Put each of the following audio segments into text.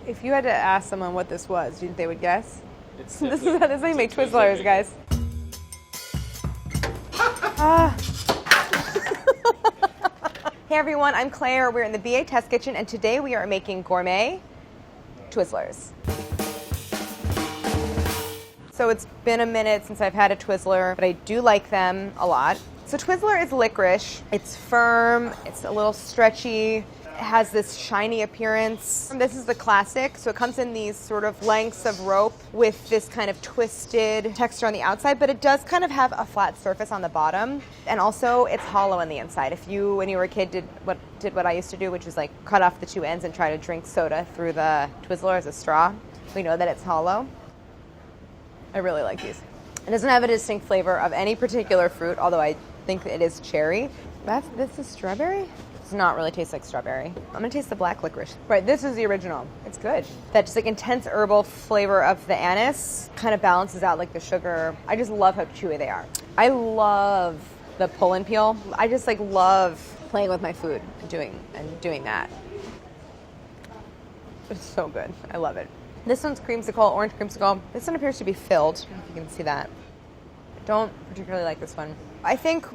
If you had to ask someone what this was, do you think they would guess? This is how you make Twizzlers, guys. Hey everyone, I'm Claire. We're in the BA Test Kitchen, and today we are making gourmet Twizzlers. So it's been a minute since I've had a Twizzler, but I do like them a lot. So Twizzler is licorice. It's firm, it's a little stretchy. It has this shiny appearance. This is the classic, so it comes in these sort of lengths of rope with this kind of twisted texture on the outside, but it does kind of have a flat surface on the bottom, and also it's hollow on the inside. If you, when you were a kid, did what I used to do, which is like cut off the two ends and try to drink soda through the Twizzler as a straw, we know that it's hollow. I really like these. It doesn't have a distinct flavor of any particular fruit, although I think it is cherry. This is strawberry? Does not really taste like strawberry. I'm gonna taste the black licorice. Right, this is the original. It's good. That just like intense herbal flavor of the anise kind of balances out like the sugar. I just love how chewy they are. I love the pull and peel. I just like love playing with my food and doing that. It's so good. I love it. This one's creamsicle, orange creamsicle. This one appears to be filled, if you can see that. I don't particularly like this one. I think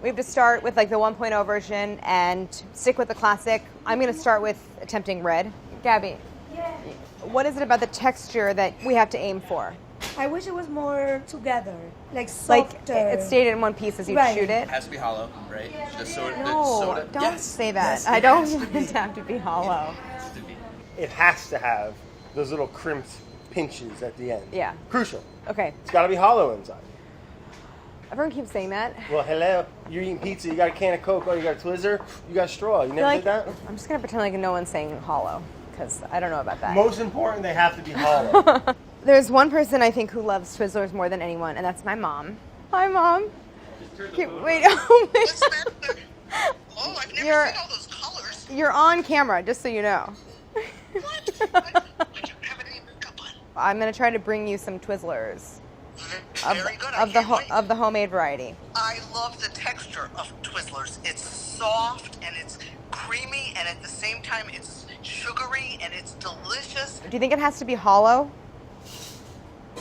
we have to start with like the 1.0 version and stick with the classic. I'm going to start with attempting red. Gabby, what is it about the texture that we have to aim for? I wish it was more together, like softer. Like it stayed in one piece as you shoot it. It has to be hollow, right? The soda. No, don't say that. Yes, I don't want it to have to be hollow. It has to have those little crimped pinches at the end. Yeah. Crucial. Okay. It's got to be hollow inside. Everyone keeps saying that. Well, hello. You're eating pizza. You got a can of Coke. Oh, you got a Twizzler. You got a straw. You never did that? I'm just going to pretend like no one's saying hollow, because I don't know about that. Most important, they have to be hollow. There's one person I think who loves Twizzlers more than anyone, and that's my mom. Hi, Mom. Wait, oh my God. Oh, I've never seen all those colors. You're on camera, just so you know. What? I don't have any makeup on. I'm going to try to bring you some Twizzlers. Very good. Of the homemade variety. I love the texture of Twizzlers. It's soft and it's creamy, and at the same time it's sugary and it's delicious. Do you think it has to be hollow?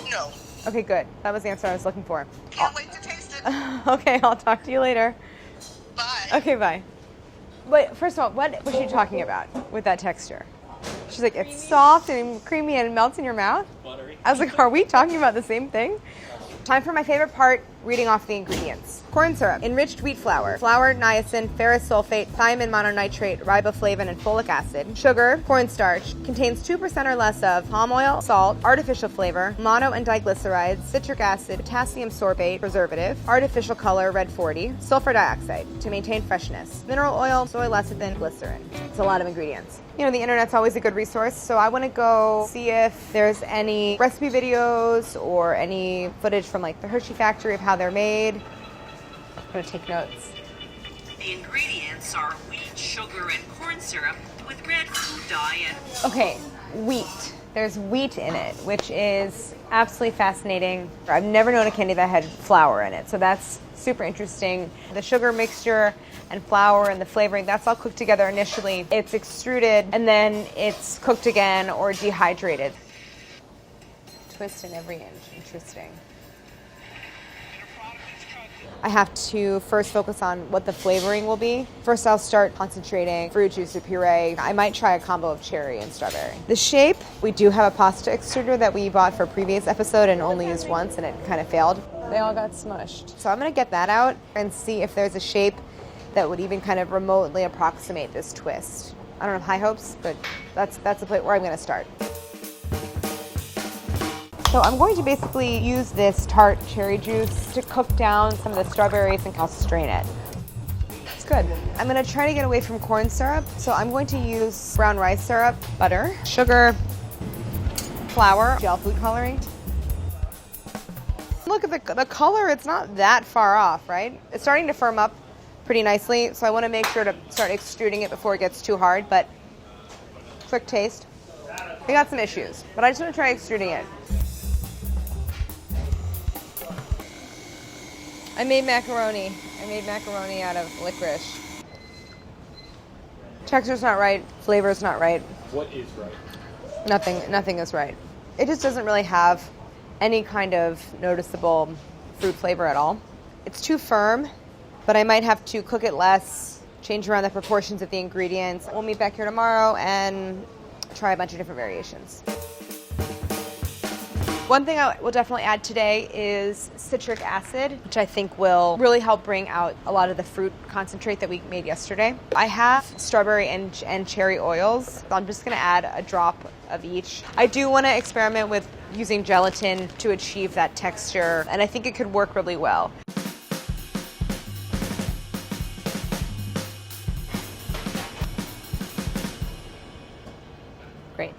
No. Okay, good. That was the answer I was looking for. Can't wait to taste it. Okay, I'll talk to you later. Bye. Okay, bye. Wait, first of all, what was she talking about with that texture? She's like, it's soft and creamy and melts in your mouth? Buttery. I was like, are we talking about the same thing? Time for my favorite part, reading off the ingredients. Corn syrup, enriched wheat flour, niacin, ferrous sulfate, thiamine mononitrate, riboflavin, and folic acid. Sugar, cornstarch, contains 2% or less of palm oil, salt, artificial flavor, mono and diglycerides, citric acid, potassium sorbate, preservative, artificial color, red 40, sulfur dioxide to maintain freshness, mineral oil, soy lecithin, glycerin. It's a lot of ingredients. You know, the internet's always a good resource, so I want to go see if there's any recipe videos or any footage from like the Hershey factory of how they're made. I'm going to take notes. The ingredients are wheat, sugar, and corn syrup with red food dye and... Okay, wheat. There's wheat in it, which is absolutely fascinating. I've never known a candy that had flour in it, so that's super interesting. The sugar mixture and flour and the flavoring, that's all cooked together initially. It's extruded and then it's cooked again or dehydrated. Twist in every inch. Interesting. I have to first focus on what the flavoring will be. First, I'll start concentrating fruit juice or puree. I might try a combo of cherry and strawberry. The shape, we do have a pasta extruder that we bought for a previous episode and only used once, and it kind of failed. They all got smushed. So I'm gonna get that out and see if there's a shape that would even kind of remotely approximate this twist. I don't have high hopes, but that's the place where I'm gonna start. So I'm going to basically use this tart cherry juice to cook down some of the strawberries and I'll strain it. It's good. I'm going to try to get away from corn syrup, so I'm going to use brown rice syrup, butter, sugar, flour, gel food coloring. Look at the color, it's not that far off, right? It's starting to firm up pretty nicely, so I want to make sure to start extruding it before it gets too hard, but quick taste. We got some issues, but I just want to try extruding it. I made macaroni. Out of licorice. Texture's not right. Flavor's not right. What is right? Nothing is right. It just doesn't really have any kind of noticeable fruit flavor at all. It's too firm, but I might have to cook it less, change around the proportions of the ingredients. We'll meet back here tomorrow and try a bunch of different variations. One thing I will definitely add today is citric acid, which I think will really help bring out a lot of the fruit concentrate that we made yesterday. I have strawberry and cherry oils, so I'm just gonna add a drop of each. I do wanna experiment with using gelatin to achieve that texture, and I think it could work really well. Great.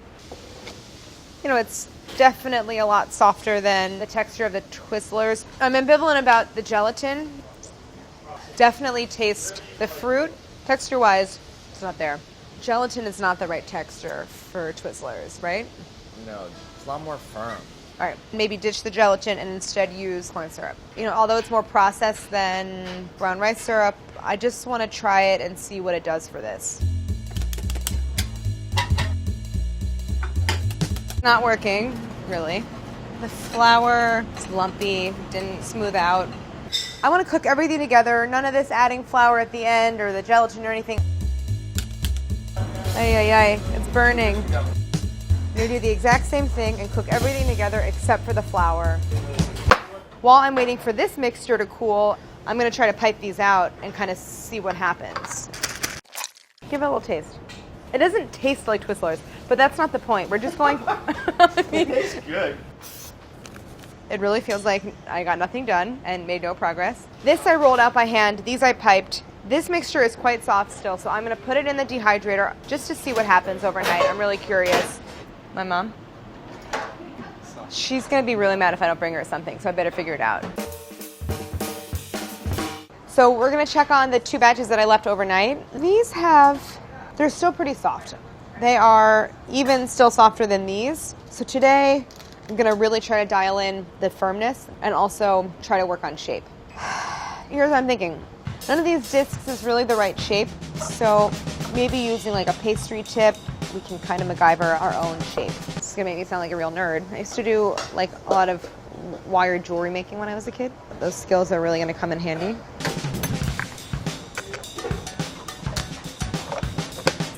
You know, it's definitely a lot softer than the texture of the Twizzlers. I'm ambivalent about the gelatin. Definitely taste the fruit. Texture-wise, it's not there. Gelatin is not the right texture for Twizzlers, right? No, it's a lot more firm. All right, maybe ditch the gelatin and instead use corn syrup. You know, although it's more processed than brown rice syrup, I just want to try it and see what it does for this. Not working, really. The flour is lumpy, didn't smooth out. I want to cook everything together, none of this adding flour at the end or the gelatin or anything. Ay, it's burning. I'm gonna do the exact same thing and cook everything together except for the flour. While I'm waiting for this mixture to cool, I'm gonna try to pipe these out and kind of see what happens. Give it a little taste. It doesn't taste like Twizzlers, but that's not the point. We're just going. It tastes good. It really feels like I got nothing done and made no progress. This I rolled out by hand. These I piped. This mixture is quite soft still, so I'm going to put it in the dehydrator just to see what happens overnight. I'm really curious. My mom? She's going to be really mad if I don't bring her something, so I better figure it out. So we're going to check on the 2 batches that I left overnight. They're still pretty soft. They are even still softer than these. So today, I'm gonna really try to dial in the firmness and also try to work on shape. Here's what I'm thinking. None of these discs is really the right shape, so maybe using like a pastry tip, we can kind of MacGyver our own shape. This is gonna make me sound like a real nerd. I used to do like a lot of wire jewelry making when I was a kid. Those skills are really gonna come in handy.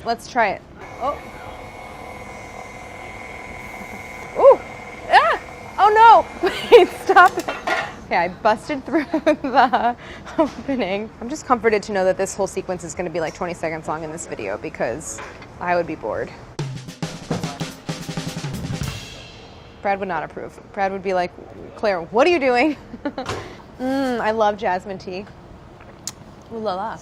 Let's try it. Oh. Ooh. Ah! Oh no! Wait, stop it. Okay, I busted through the opening. I'm just comforted to know that this whole sequence is going to be like 20 seconds long in this video because I would be bored. Brad would not approve. Brad would be like, Claire, what are you doing? I love jasmine tea. Ooh la la.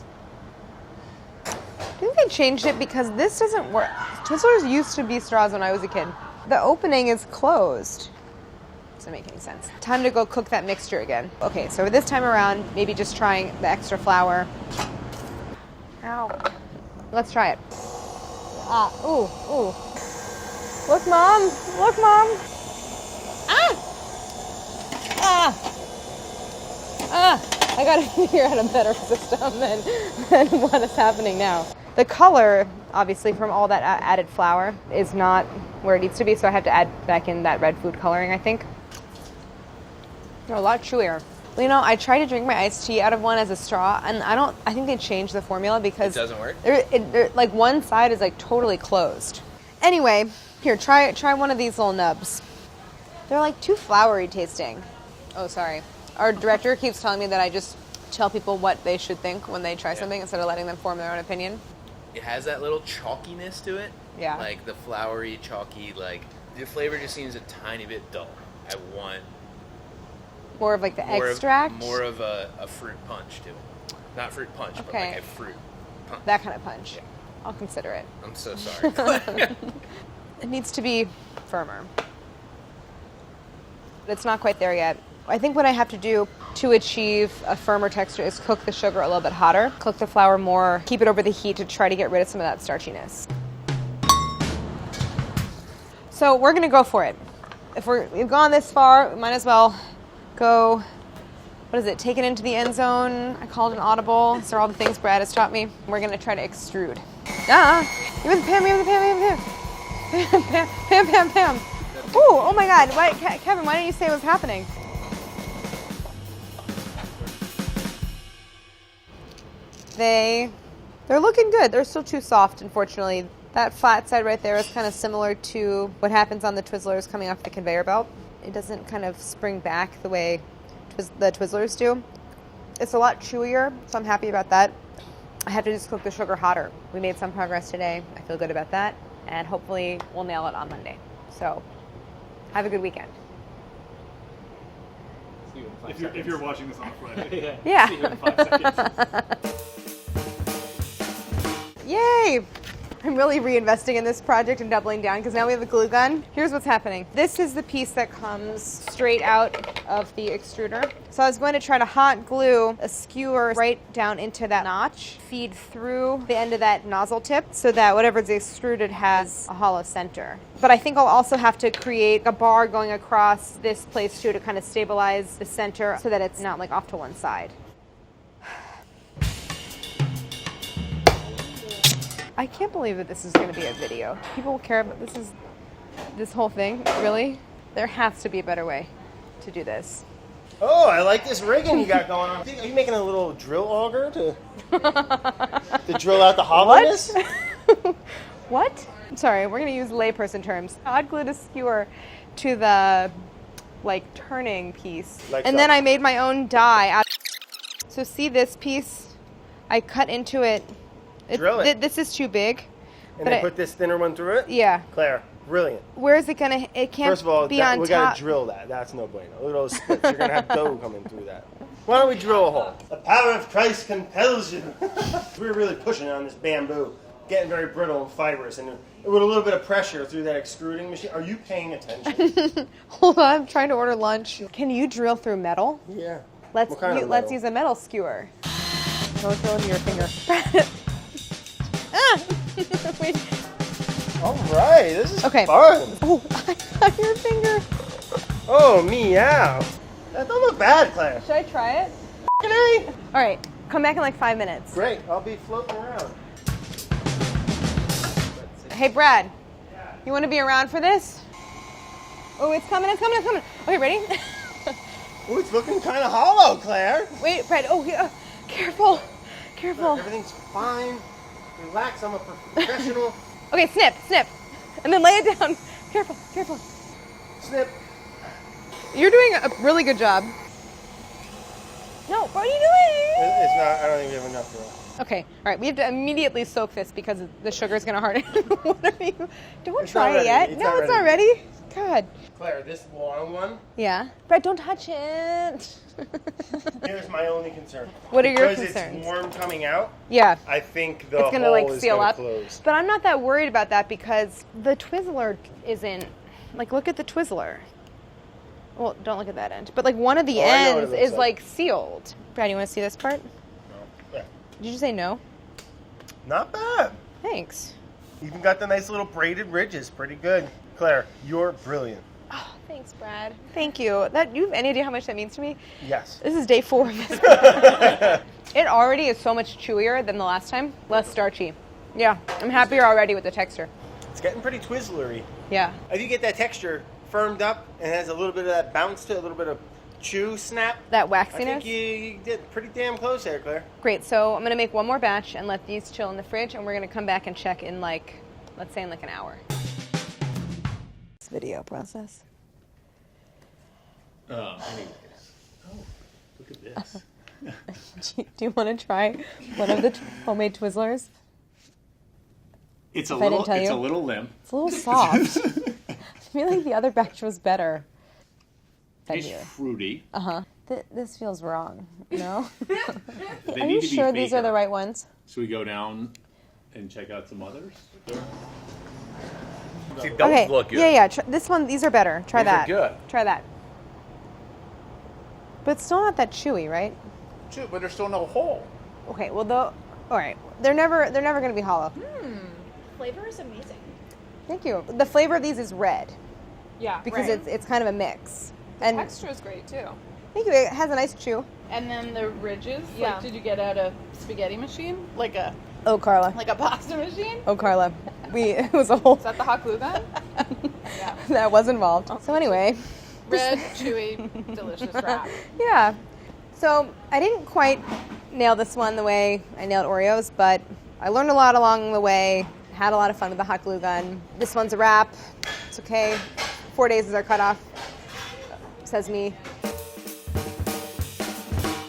I think they changed it because this doesn't work. Twizzlers used to be straws when I was a kid. The opening is closed. Doesn't make any sense. Time to go cook that mixture again. Okay, so this time around, maybe just trying the extra flour. Ow. Let's try it. Ah, ooh. Look, Mom. Look, Mom. I gotta figure out a better system than what is happening now. The color, obviously, from all that added flour is not where it needs to be, so I have to add back in that red food coloring, I think. They're a lot chewier. Well, you know, I tried to drink my iced tea out of one as a straw, and I think they changed the formula because It doesn't work? They're like one side is like totally closed. Anyway, here, try one of these little nubs. They're like too floury tasting. Oh, sorry. Our director keeps telling me that I just tell people what they should think when they try something instead of letting them form their own opinion. It has that little chalkiness to it. Yeah. Like the floury, chalky, like the flavor just seems a tiny bit dull. I want More of like the extract? More of a fruit punch to it. Not fruit punch, but like a fruit punch. That kind of punch. Yeah. I'll consider it. I'm so sorry. It needs to be firmer. But it's not quite there yet. I think what I have to do to achieve a firmer texture is cook the sugar a little bit hotter, cook the flour more, keep it over the heat to try to get rid of some of that starchiness. So we're gonna go for it. If we've gone this far, we might as well go, what is it, take it into the end zone. I called an audible. These are all the things Brad has taught me. We're gonna try to extrude. Give me the pan, give me the pan, give me the pan. Bam, bam, bam, bam. Ooh, oh my God. Why, Kevin, why didn't you say what was happening? They're looking good. They're still too soft, unfortunately. That flat side right there is kind of similar to what happens on the Twizzlers coming off the conveyor belt. It doesn't kind of spring back the way the Twizzlers do. It's a lot chewier, so I'm happy about that. I have to just cook the sugar hotter. We made some progress today. I feel good about that. And hopefully we'll nail it on Monday. So have a good weekend. See you in 5 seconds. If you're watching this on a Friday. Yeah. See you in 5 seconds. Yay! I'm really reinvesting in this project and doubling down because now we have a glue gun. Here's what's happening. This is the piece that comes straight out of the extruder. So I was going to try to hot glue a skewer right down into that notch, feed through the end of that nozzle tip so that whatever's extruded has a hollow center. But I think I'll also have to create a bar going across this place too to kind of stabilize the center so that it's not like off to one side. I can't believe that this is going to be a video. People will care about this whole thing, really? There has to be a better way to do this. Oh, I like this rigging you got going on. Are you making a little drill auger to drill out the hollowness? What? I'm sorry, we're going to use layperson terms. Hot glued a skewer to the turning piece. And then I made my own die out. So see this piece? I cut into it. Drill it. This is too big. And then put this thinner one through it? Yeah. Claire, brilliant. Where is it going to, it can't First of all, be on we top. got to drill that. That's no bueno. Look at those splits. You're going to have dough coming through that. Why don't we drill a hole? The power of Christ compels you. We're really pushing on this bamboo. Getting very brittle and fibrous. And with a little bit of pressure through that extruding machine. Are you paying attention? Hold on, I'm trying to order lunch. Can you drill through metal? Yeah. Let's metal? use a metal skewer. Don't drill into your finger. Wait. All right, this is Okay. fun. Oh, I got your finger. Oh, meow. That don't look bad, Claire. Should I try it? F***ing All right, come back in like 5 minutes. Great, I'll be floating around. Hey, Brad, you want to be around for this? Oh, it's coming. Okay, ready? Ooh, it's looking kind of hollow, Claire. Wait, Brad. Oh, yeah. Careful. Everything's fine. Relax, I'm a professional. Okay, snip. And then lay it down. Careful. Snip. You're doing a really good job. No, what are you doing? It's not, I don't think we have enough for that. Okay, all right, we have to immediately soak this because the sugar is going to harden. What are you? Don't It's try not it ready. yet. It's No, not it's not ready. ready. God. Claire, this long one, Yeah. Brad, don't touch it. here's my only concern. What are your because concerns? it's warm coming out, Yeah. I think the It's going to hole is seal gonna up. close. But I'm not that worried about that because the Twizzler isn't, look at the Twizzler. Well, don't look at that end. But one of the Oh, I know what ends it looks is like. sealed. Brad, you want to see this part? Yeah. Did you say no? Not bad. Thanks. Even got the nice little braided ridges. Pretty good. Claire, you're brilliant. Oh, thanks, Brad. Thank you. You have any idea how much that means to me? Yes. This is day 4 of this. It already is so much chewier than the last time. Less starchy. Yeah, I'm happier already with the texture. It's getting pretty Twizzlery. Yeah. If you get that texture firmed up and has a little bit of that bounce to it, a little bit of chew snap, That I waxiness. think you did pretty damn close there, Claire. Great. So I'm going to make one more batch and let these chill in the fridge, and we're going to come back and check in let's say in an hour. This video process. Anyways. Oh, look at this. Do you want to try one of the homemade Twizzlers? It's a If I didn't tell you. little limp. It's a little soft. I feel like the other batch was better. It's fruity. This feels wrong. No? They Are need you to be sure these are the baker. right ones? Should we go down and check out some others? See, those look good. Yeah. This one, these are better. Try These are that. good. Try that. But it's still not that chewy, right? Shoot, but there's still no hole. Okay. Well, all right. They're never going to be hollow. Flavor is amazing. Thank you. The flavor of these is red Yeah, because right. it's kind of a mix. The And texture is great too. thank you. It has a nice chew. And then the ridges, Yeah. did you get out a spaghetti machine? Like a Oh, Carla. pasta machine? Oh, Carla. it was a whole Is that the hot glue gun? Yeah. that was involved. So anyway, Red, chewy, delicious wrap. yeah. So I didn't quite nail this one the way I nailed Oreos, but I learned a lot along the way. Had a lot of fun with the hot glue gun. This one's a wrap. It's okay. 4 days is our cutoff, says me.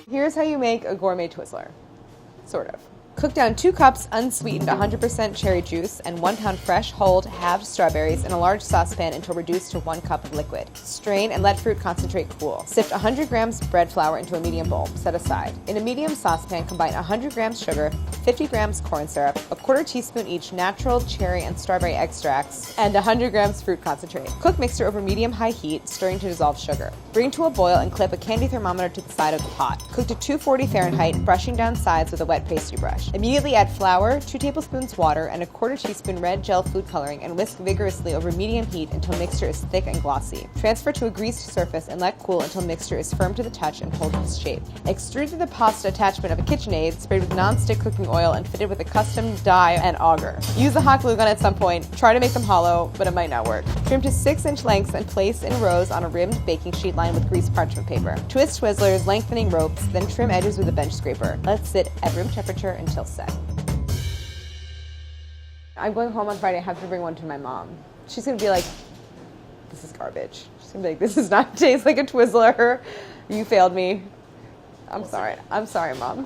Here's how you make a gourmet Twizzler. Sort of. Cook down 2 cups unsweetened 100% cherry juice and 1 pound fresh, whole, halved strawberries in a large saucepan until reduced to 1 cup of liquid. Strain and let fruit concentrate cool. Sift 100 grams bread flour into a medium bowl. Set aside. In a medium saucepan, combine 100 grams sugar, 50 grams corn syrup, a 1/4 teaspoon each natural cherry and strawberry extracts, and 100 grams fruit concentrate. Cook mixture over medium-high heat, stirring to dissolve sugar. Bring to a boil and clip a candy thermometer to the side of the pot. Cook to 240 Fahrenheit, brushing down sides with a wet pastry brush. Immediately add flour, 2 tablespoons water, and a 1/4 teaspoon red gel food coloring and whisk vigorously over medium heat until mixture is thick and glossy. Transfer to a greased surface and let cool until mixture is firm to the touch and holds its shape. Extrude through the pasta attachment of a KitchenAid, sprayed with non-stick cooking oil and fitted with a custom die and auger. Use the hot glue gun at some point. Try to make them hollow, but it might not work. Trim to 6-inch lengths and place in rows on a rimmed baking sheet lined with greased parchment paper. Twist Twizzlers, lengthening ropes, then trim edges with a bench scraper. Let sit at room temperature until set. I'm going home on Friday. I have to bring one to my mom. She's going to be like, this is garbage. She's going to be like, this does not taste like a Twizzler. You failed me. I'm sorry. I'm sorry, Mom.